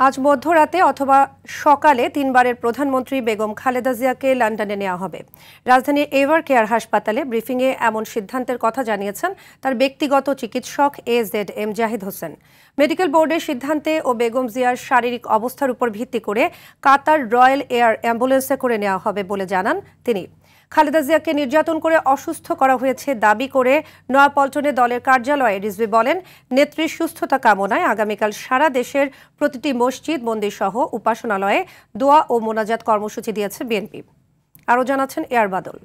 আজ মধ্যরাতে অথবা সকালে তিনবারের প্রধানমন্ত্রী বেগম খালেদা জিয়াকে লন্ডনে নেওয়া হবে। রাজধানীর এভার কেয়ার হাসপাতালে ব্রিফিংয়ে এমন সিদ্ধান্তের কথা জানিয়েছেন তার ব্যক্তিগত চিকিৎসক AZM জাহিদ হোসেন। মেডিকেল বোর্ডের সিদ্ধান্তে ও বেগম জিয়ার শারীরিক অবস্থার উপর ভিত্তি করে কাতার রয়্যাল এয়ার অ্যাম্বুলেন্সে করে নেওয়া হবে বলে জানান তিনি। খালেদা জিয়াকে নির্যাতন করে অসুস্থ করা হয়েছে দাবি করে নয়াপল্টনে দলের কার্যালয়ে রিজভী বলেন, নেত্রীর সুস্থতা কামনায় আগামীকাল সারা দেশের প্রতিটি মসজিদ, মন্দির সহ উপাসনালয়ে দোয়া ও মোনাজাত কর্মসূচি দিয়েছে বিএনপি। আরও জানাচ্ছেন এয়ার বাদল।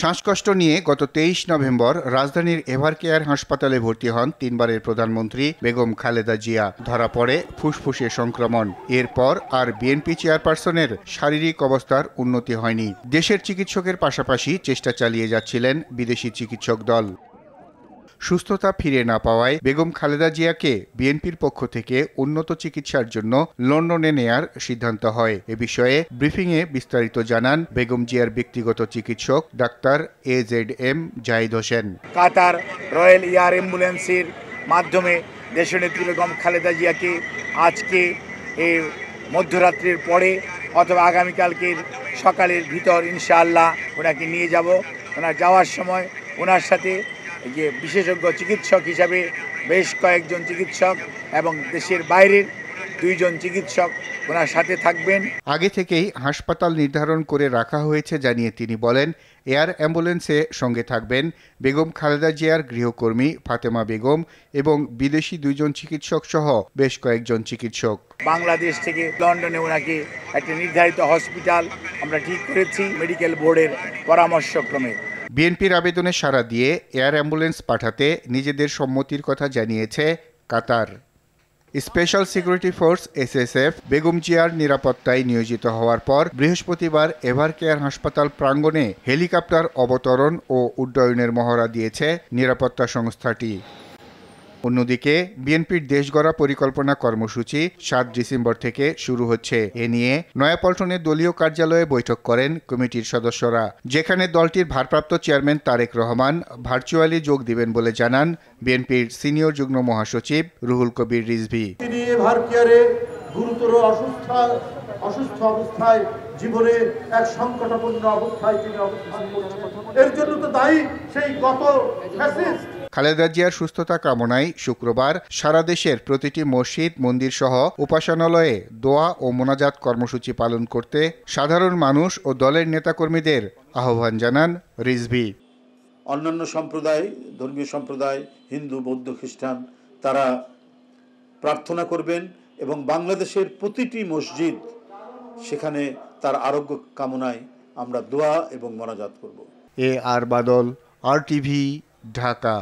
শ্বাসকষ্ট নিয়ে গত 23 নভেম্বর রাজধানীর এভার কেয়ার হাসপাতালে ভর্তি হন তিনবারের প্রধানমন্ত্রী বেগম খালেদা জিয়া। ধরা পড়ে ফুসফুসে সংক্রমণ। এরপর আর বিএনপি চেয়ারপারসনের শারীরিক অবস্থার উন্নতি হয়নি। দেশের চিকিৎসকের পাশাপাশি চেষ্টা চালিয়ে যাচ্ছিলেন বিদেশি চিকিৎসক দল। সুস্থতা ফিরে না পাওয়ায় বেগম খালেদা জিয়াকে বিএনপির পক্ষ থেকে উন্নত চিকিৎসার জন্য লন্ডনে নেয়ার সিদ্ধান্ত হয়। এ বিষয়ে ব্রিফিংয়ে বিস্তারিত জানান বেগম জিয়ার ব্যক্তিগত চিকিৎসক ডাক্তার AZM জাহিদ হোসেন। কাতার রয়্যাল এয়ার অ্যাম্বুলেন্সের মাধ্যমে দেশনেত্রী বেগম খালেদা জিয়াকে আজকে এই মধ্যরাত্রির পরে অথবা আগামীকালকের সকালের ভিতর ইনশাআল্লাহ ওনাকে নিয়ে যাব। ওনার যাওয়ার সময় ওনার সাথে যে বিশেষজ্ঞ চিকিৎসক হিসাবে বেশ কয়েকজন চিকিৎসক এবং দেশের বাইরের 2 জন চিকিৎসক ওনার সাথে থাকবেন। আগে থেকেই হাসপাতাল নির্ধারণ করে রাখা হয়েছে জানিয়ে তিনি বলেন, এয়ার অ্যাম্বুলেন্সে সঙ্গে থাকবেন বেগম খালেদা জিয়ার গৃহকর্মী ফাতেমা বেগম এবং বিদেশি 2 জন চিকিৎসক সহ বেশ কয়েকজন চিকিৎসক। বাংলাদেশ থেকে লন্ডনে ওনাকে একটা নির্ধারিত হসপিটাল আমরা ঠিক করেছি মেডিকেল বোর্ডের পরামর্শক্রমে। বিএনপির আবেদনে সাড়া দিয়ে এয়ার অ্যাম্বুলেন্স পাঠাতে নিজেদের সম্মতির কথা জানিয়েছে Qatar. Special security force SSF Begum জিয়ার নিরাপত্তায় নিয়োজিত হওয়ার পর বৃহস্পতিবার এভার কেয়ার হাসপাতাল প্রাঙ্গণে হেলিকপ্টার অবতরণ ও উড্ডয়নের মহড়া দিয়েছে নিরাপত্তা সংস্থাটি। অন্যদিকে বিএনপির দেশগড়া পরিকল্পনা কর্মসূচি 7 ডিসেম্বর থেকে শুরু হচ্ছে। এ নিয়ে নয়াপল্টনে দলীয় কার্যালয়ে বৈঠক করেন কমিটির সদস্যরা, যেখানে দলটির ভারপ্রাপ্ত চেয়ারম্যান তারেক রহমান ভার্চুয়ালি যোগ দিবেন বলে জানান বিএনপির সিনিয়র যুগ্ম মহাসচিব রুহুল কবির রিজভী। তিনি এভার কেয়ারে গুরুতর অসুস্থ অবস্থায়, জীবনে এক সংকটাপন্ন অবস্থায় তিনি অবস্থান করছেন। এর জন্য তো দায়ী সেই গত ফ্যাসিস্ট। খালেদা জিয়ার সুস্থতা কামনায় শুক্রবার সারা দেশের প্রতিটি মসজিদ, মন্দির সহ উপাসনালয়ে দোয়া ও মোনাজাত কর্মসূচি পালন করতে সাধারণ মানুষ ও দলের নেতাকর্মীদের আহ্বান জানান রিজভী। অন্যান্য সম্প্রদায়, ধর্মীয় সম্প্রদায়, হিন্দু, বৌদ্ধ, খ্রিস্টান, তারা প্রার্থনা করবেন এবং বাংলাদেশের প্রতিটি মসজিদ, সেখানে তার আরোগ্য কামনায় আমরা দোয়া এবং মোনাজাত করব। AR বাদল, RTV, ঢাকা।